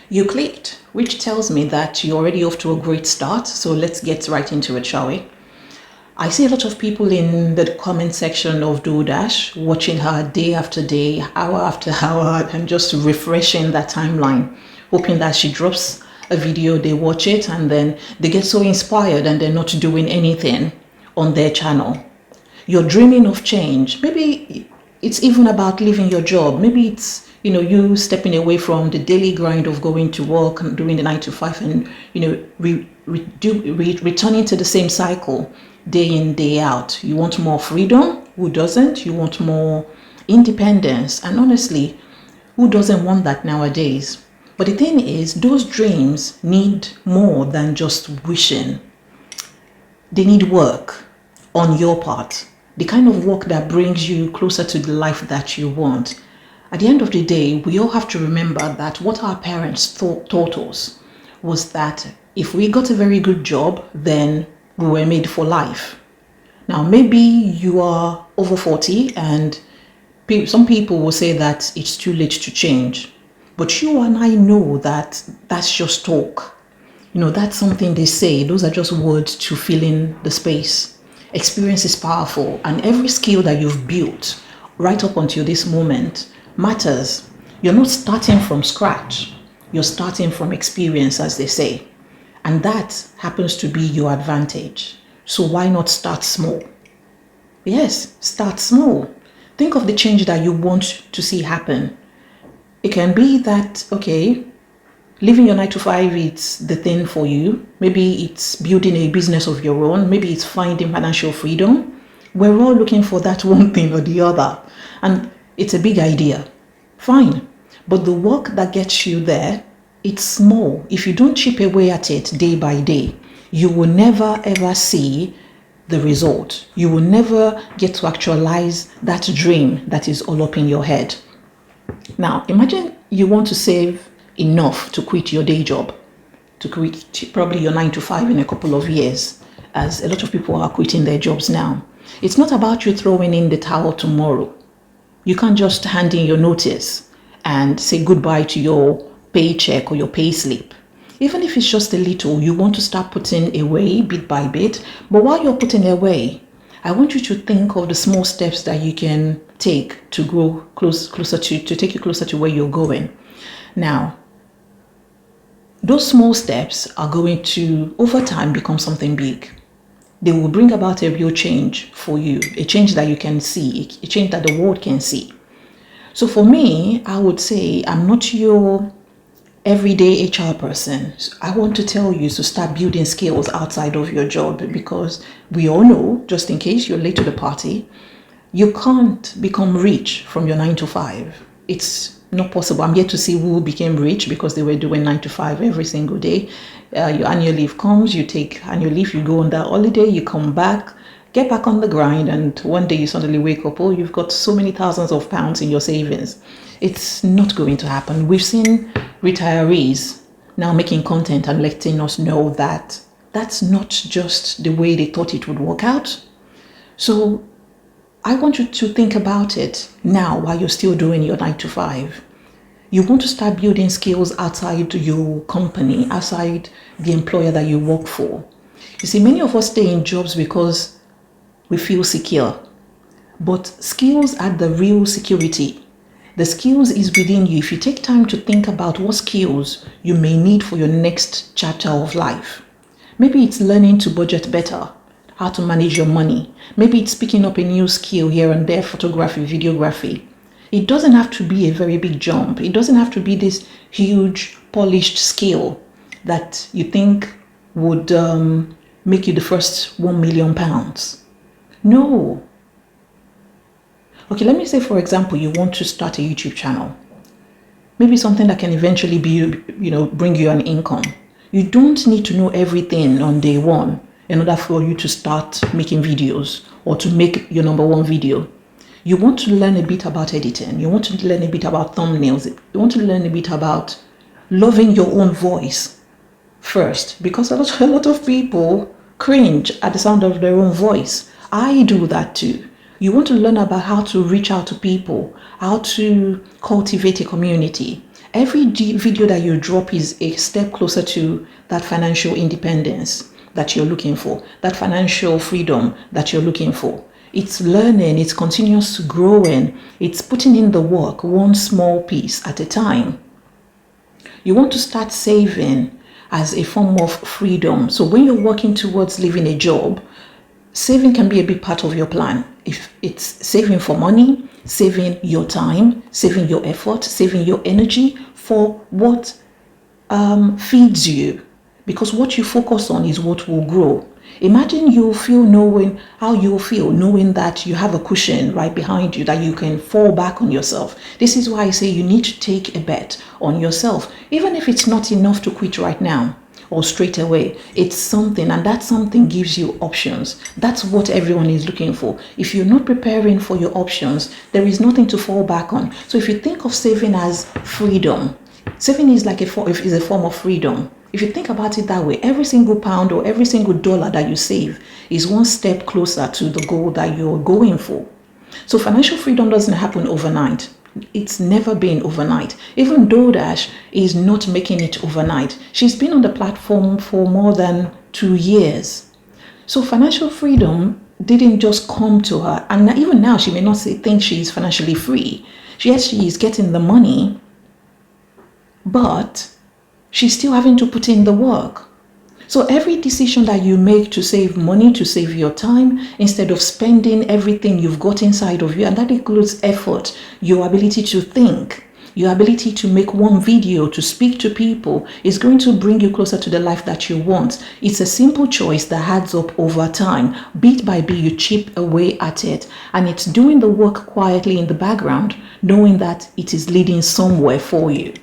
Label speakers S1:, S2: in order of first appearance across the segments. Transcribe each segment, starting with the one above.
S1: You clicked, which tells me that you're already off to a great start. So let's get right into it, shall we? I see a lot of people in the comment section of DoorDash watching her day after day, hour after hour, and just refreshing that timeline, hoping that she drops a video, they watch it, and then they get so inspired and they're not doing anything on their channel. You're dreaming of change. Maybe it's even about leaving your job. Maybe it's, you stepping away from the daily grind of going to work and doing the 9 to 5 and, returning to the same cycle day in, day out. You want more freedom? Who doesn't? You want more independence? And honestly, who doesn't want that nowadays? But the thing is, those dreams need more than just wishing. They need work on your part. The kind of work that brings you closer to the life that you want. At the end of the day, we all have to remember that what our parents taught us was that if we got a very good job, then we were made for life. Now, maybe you are over 40 and some people will say that it's too late to change. But you and I know that that's just talk. That's something they say. Those are just words to fill in the space. Experience is powerful, and every skill that you've built right up until this moment matters. You're not starting from scratch. You're starting from experience, as they say. And that happens to be your advantage. So why not start small? Yes, start small. Think of the change that you want to see happen. It can be that, okay, living your 9 to 5, it's the thing for you. Maybe it's building a business of your own. Maybe it's finding financial freedom. We're all looking for that one thing or the other. And it's a big idea. Fine. But the work that gets you there, it's small. If you don't chip away at it day by day, you will never ever see the result. You will never get to actualize that dream that is all up in your head. Now, imagine you want to save enough to quit your day job, to quit probably your 9 to 5 in a couple of years, as a lot of people are quitting their jobs now. It's not about you throwing in the towel tomorrow. You can't just hand in your notice and say goodbye to your paycheck or your pay slip. Even if it's just a little, you want to start putting away bit by bit. But while you're putting away, I want you to think of the small steps that you can take to grow closer to take you closer to where you're going. Now, those small steps are going to, over time, become something big. They will bring about a real change for you, a change that you can see, a change that the world can see. So for me, I would say I'm not your everyday HR person. I want to tell you to start building skills outside of your job, because we all know, just in case you're late to the party, you can't become rich from your 9 to 5. It's not possible. I'm yet to see who became rich because they were doing 9 to 5 every single day. Your annual leave comes, you take annual leave, you go on that holiday, you come back, get back on the grind, and one day you suddenly wake up, oh, you've got so many thousands of pounds in your savings. It's not going to happen. We've seen retirees now making content and letting us know that that's not just the way they thought it would work out. So I want you to think about it now while you're still doing your 9 to 5. You want to start building skills outside your company, outside the employer that you work for. You see, many of us stay in jobs because we feel secure. But skills are the real security. The skills is within you. If you take time to think about what skills you may need for your next chapter of life. Maybe it's learning to budget better, how to manage your money. Maybe it's picking up a new skill here and there, photography, videography. It doesn't have to be a very big jump. It doesn't have to be this huge, polished skill that you think would make you the first £1 million. No. Okay, let me say, for example, you want to start a YouTube channel. Maybe something that can eventually be, bring you an income. You don't need to know everything on day one in order for you to start making videos or to make your number one video. You want to learn a bit about editing. You want to learn a bit about thumbnails. You want to learn a bit about loving your own voice first, because a lot of people cringe at the sound of their own voice. I do that too. You want to learn about how to reach out to people, how to cultivate a community, Every video that you drop is a step closer to that financial independence that you're looking for, that financial freedom that you're looking for. It's learning, it's continuous growing, it's putting in the work one small piece at a time. You want to start saving as a form of freedom. So when you're working towards leaving a job, saving can be a big part of your plan. If it's saving for money, saving your time, saving your effort, saving your energy for what feeds you. Because what you focus on is what will grow. Imagine you feel knowing how you feel, knowing that you have a cushion right behind you, that you can fall back on yourself. This is why I say you need to take a bet on yourself. Even if it's not enough to quit right now or straight away, it's something, and that something gives you options. That's what everyone is looking for. If you're not preparing for your options, there is nothing to fall back on. So if you think of saving as freedom, saving is like a form of freedom. If you think about it that way, every single pound or every single dollar that you save is one step closer to the goal that you're going for. So financial freedom doesn't happen overnight. It's never been overnight. Even DoorDash is not making it overnight. She's been on the platform for more than 2 years. So financial freedom didn't just come to her. And even now, she may not think she's financially free. Yes, she is getting the money, but she's still having to put in the work. So every decision that you make to save money, to save your time, instead of spending everything you've got inside of you, and that includes effort, your ability to think, your ability to make one video, to speak to people, is going to bring you closer to the life that you want. It's a simple choice that adds up over time. Bit by bit, you chip away at it, and it's doing the work quietly in the background, knowing that it is leading somewhere for you.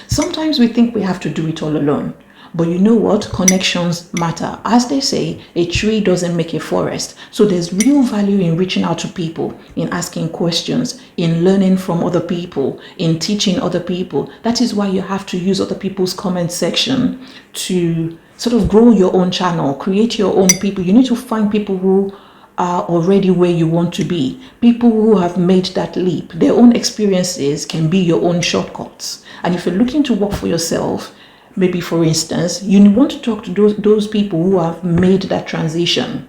S1: Sometimes we think we have to do it all alone. But you know what? Connections matter. As they say, a tree doesn't make a forest. So there's real value in reaching out to people, in asking questions, in learning from other people, in teaching other people. That is why you have to use other people's comment section to sort of grow your own channel, create your own people. You need to find people who are already where you want to be. People who have made that leap. Their own experiences can be your own shortcuts. And if you're looking to work for yourself, maybe for instance, you want to talk to those people who have made that transition.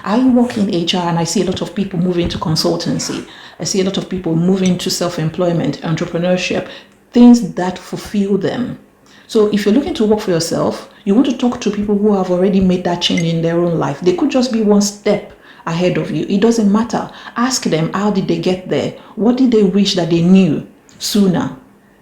S1: I work in HR and I see a lot of people moving to consultancy. I see a lot of people moving to self-employment, entrepreneurship, things that fulfill them. So if you're looking to work for yourself, you want to talk to people who have already made that change in their own life. They could just be one step ahead of you. It doesn't matter. Ask them, how did they get there? What did they wish that they knew sooner?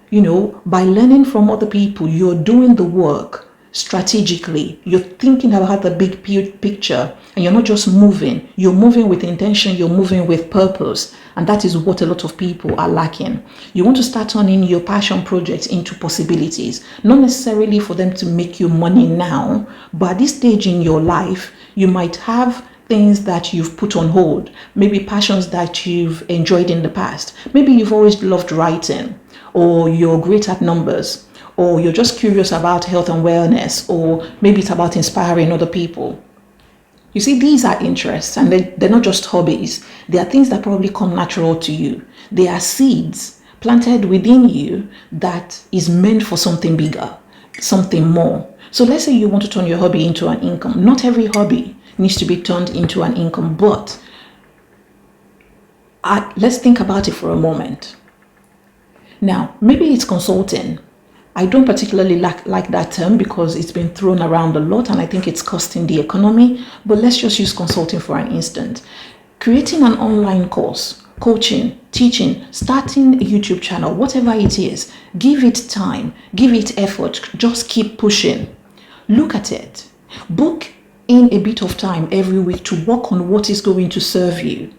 S1: You know, by learning from other people, you're doing the work strategically. You're thinking about the big picture, and you're not just moving. You're moving with intention. You're moving with purpose. And that is what a lot of people are lacking. You want to start turning your passion projects into possibilities, not necessarily for them to make you money now, but at this stage in your life, you might have things that you've put on hold, maybe passions that you've enjoyed in the past. Maybe you've always loved writing, or you're great at numbers, or you're just curious about health and wellness, or maybe it's about inspiring other people. You see, these are interests, and they're not just hobbies. They are things that probably come natural to you. They are seeds planted within you that is meant for something bigger, something more. So let's say you want to turn your hobby into an income. Not every hobby needs to be turned into an income, but let's think about it for a moment. Now, maybe it's consulting. I don't particularly like that term because it's been thrown around a lot and I think it's costing the economy, but let's just use consulting for an instant. Creating an online course, coaching, teaching, starting a YouTube channel, whatever it is, give it time, give it effort, just keep pushing. Look at it. Book in a bit of time every week to work on what is going to serve you.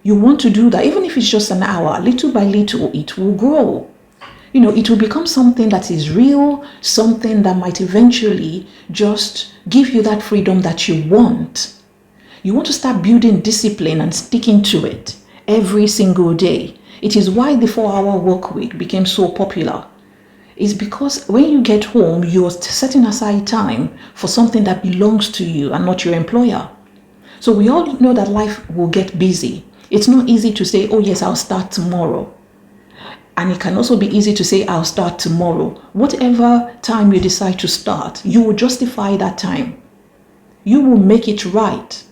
S1: You want to do that, even if it's just an hour, little by little, it will grow. You know, it will become something that is real, something that might eventually just give you that freedom that you want. You want to start building discipline and sticking to it every single day. It is why the 4-hour work week became so popular. It's because when you get home, you're setting aside time for something that belongs to you and not your employer. So we all know that life will get busy. It's not easy to say, oh yes, I'll start tomorrow. And it can also be easy to say, I'll start tomorrow. Whatever time you decide to start, you will justify that time. You will make it right.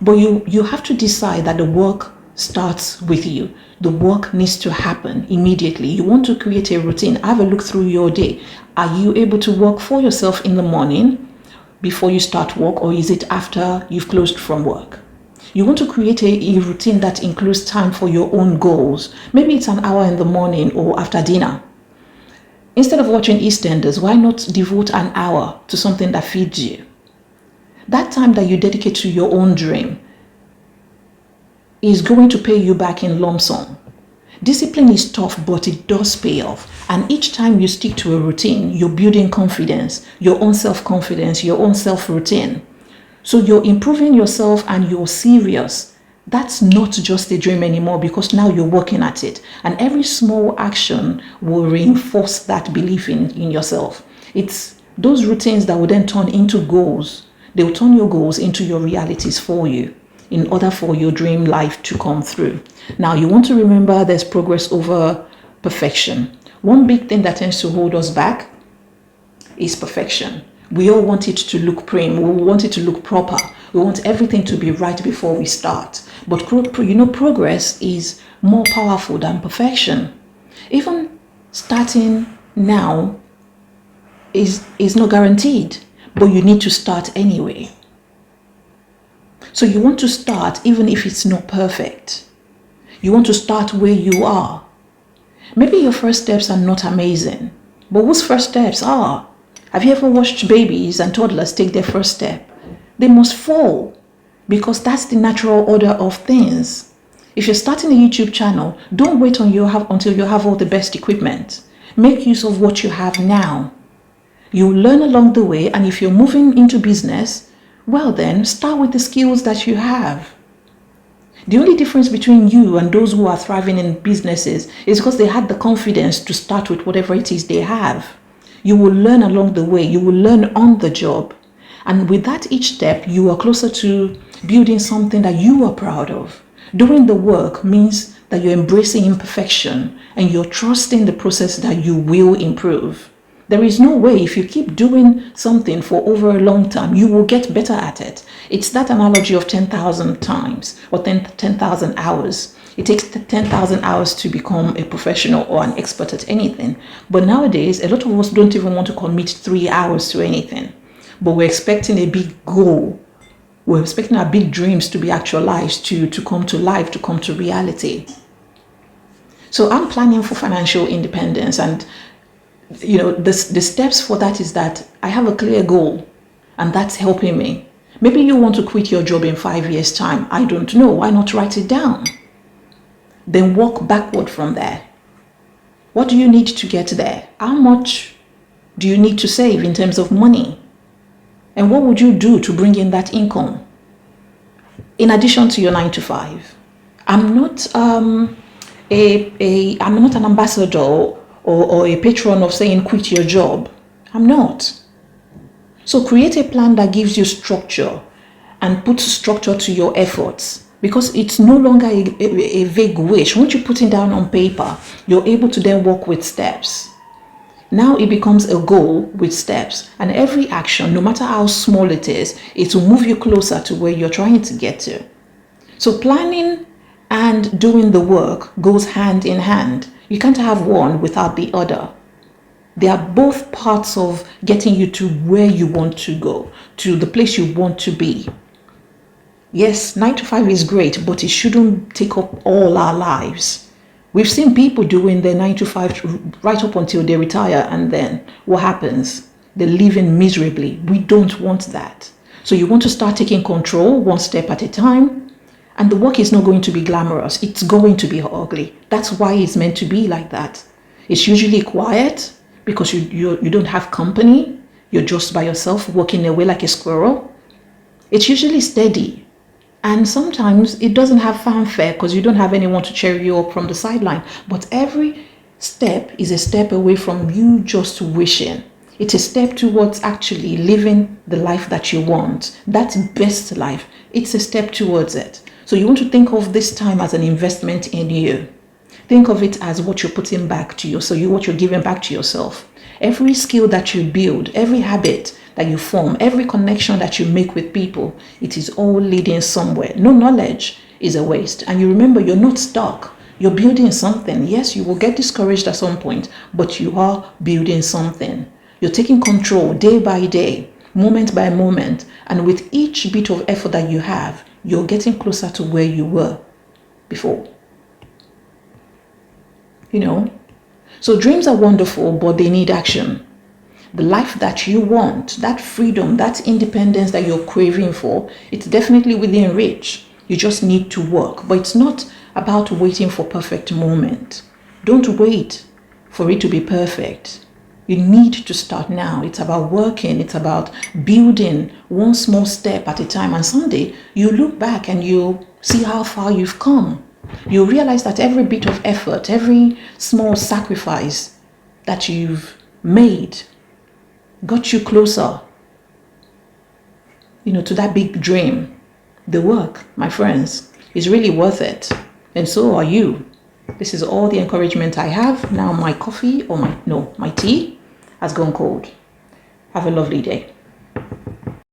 S1: But you have to decide that the work starts with you. The work needs to happen immediately. You want to create a routine. Have a look through your day. Are you able to work for yourself in the morning before you start work, or is it after you've closed from work? You want to create a routine that includes time for your own goals. Maybe it's an hour in the morning or after dinner. Instead of watching EastEnders, why not devote an hour to something that feeds you? That time that you dedicate to your own dream is going to pay you back in lump sum. Discipline is tough, but it does pay off. And each time you stick to a routine, you're building confidence, your own self-confidence, your own self-routine. So you're improving yourself and you're serious. That's not just a dream anymore, because now you're working at it. And every small action will reinforce that belief in yourself. It's those routines that will then turn into goals. They will turn your goals into your realities for you in order for your dream life to come through. Now, you want to remember there's progress over perfection. One big thing that tends to hold us back is perfection. We all want it to look prim. We want it to look proper. We want everything to be right before we start. But progress is more powerful than perfection. Even starting now is not guaranteed, but you need to start anyway. So you want to start even if it's not perfect. You want to start where you are. Maybe your first steps are not amazing, but whose first steps are? Have you ever watched babies and toddlers take their first step? They must fall, because that's the natural order of things. If you're starting a YouTube channel, don't wait until you have all the best equipment. Make use of what you have now. You'll learn along the way, and if you're moving into business, well then, start with the skills that you have. The only difference between you and those who are thriving in businesses is because they had the confidence to start with whatever it is they have. You will learn along the way. You will learn on the job. And with that each step, you are closer to building something that you are proud of. Doing the work means that you're embracing imperfection and you're trusting the process that you will improve. There is no way, if you keep doing something for over a long time, you will get better at it. It's that analogy of 10,000 times or 10,000 hours. It takes 10,000 hours to become a professional or an expert at anything. But nowadays, a lot of us don't even want to commit 3 hours to anything. But we're expecting a big goal. We're expecting our big dreams to be actualized, to come to life, to come to reality. So I'm planning for financial independence, and the steps for that is that I have a clear goal, and that's helping me. Maybe you want to quit your job in 5 years' time. I don't know. Why not write it down? Then walk backward from there. What do you need to get there? How much do you need to save in terms of money? And what would you do to bring in that income? In addition to your 9 to 5. I'm not I'm not an ambassador or a patron of saying quit your job. I'm not. So create a plan that gives you structure and puts structure to your efforts, because it's no longer a vague wish. Once you put it down on paper, you're able to then work with steps. Now it becomes a goal with steps, and every action, no matter how small it is, it will move you closer to where you're trying to get to. So planning and doing the work goes hand in hand. You can't have one without the other. They are both parts of getting you to where you want to go, to the place you want to be. Yes, 9 to 5 is great, but it shouldn't take up all our lives. We've seen people doing their 9 to 5 right up until they retire, and then what happens? They're living miserably. We don't want that. So you want to start taking control one step at a time. And the work is not going to be glamorous. It's going to be ugly. That's why it's meant to be like that. It's usually quiet because you don't have company. You're just by yourself working away like a squirrel. It's usually steady. And sometimes it doesn't have fanfare because you don't have anyone to cheer you up from the sideline. But every step is a step away from you just wishing. It's a step towards actually living the life that you want. That's best life. It's a step towards it. So you want to think of this time as an investment in you. Think of it as what you're putting back to you. So what you're giving back to yourself. Every skill that you build, every habit that you form, every connection that you make with people, it is all leading somewhere. No knowledge is a waste. And you remember, you're not stuck. You're building something. Yes, you will get discouraged at some point, but you are building something. You're taking control day by day, moment by moment. And with each bit of effort that you have, you're getting closer to where you were before. So dreams are wonderful, but they need action. The life that you want, that freedom, that independence that you're craving for, it's definitely within reach. You just need to work. But it's not about waiting for perfect moment. Don't wait for it to be perfect. You need to start now. It's about working. It's about building one small step at a time. And someday you look back and you see how far you've come. You realize that every bit of effort, every small sacrifice that you've made got you closer, to that big dream. The work, my friends, is really worth it. And so are you. This is all the encouragement I have. Now my coffee, or my tea has gone cold. Have a lovely day.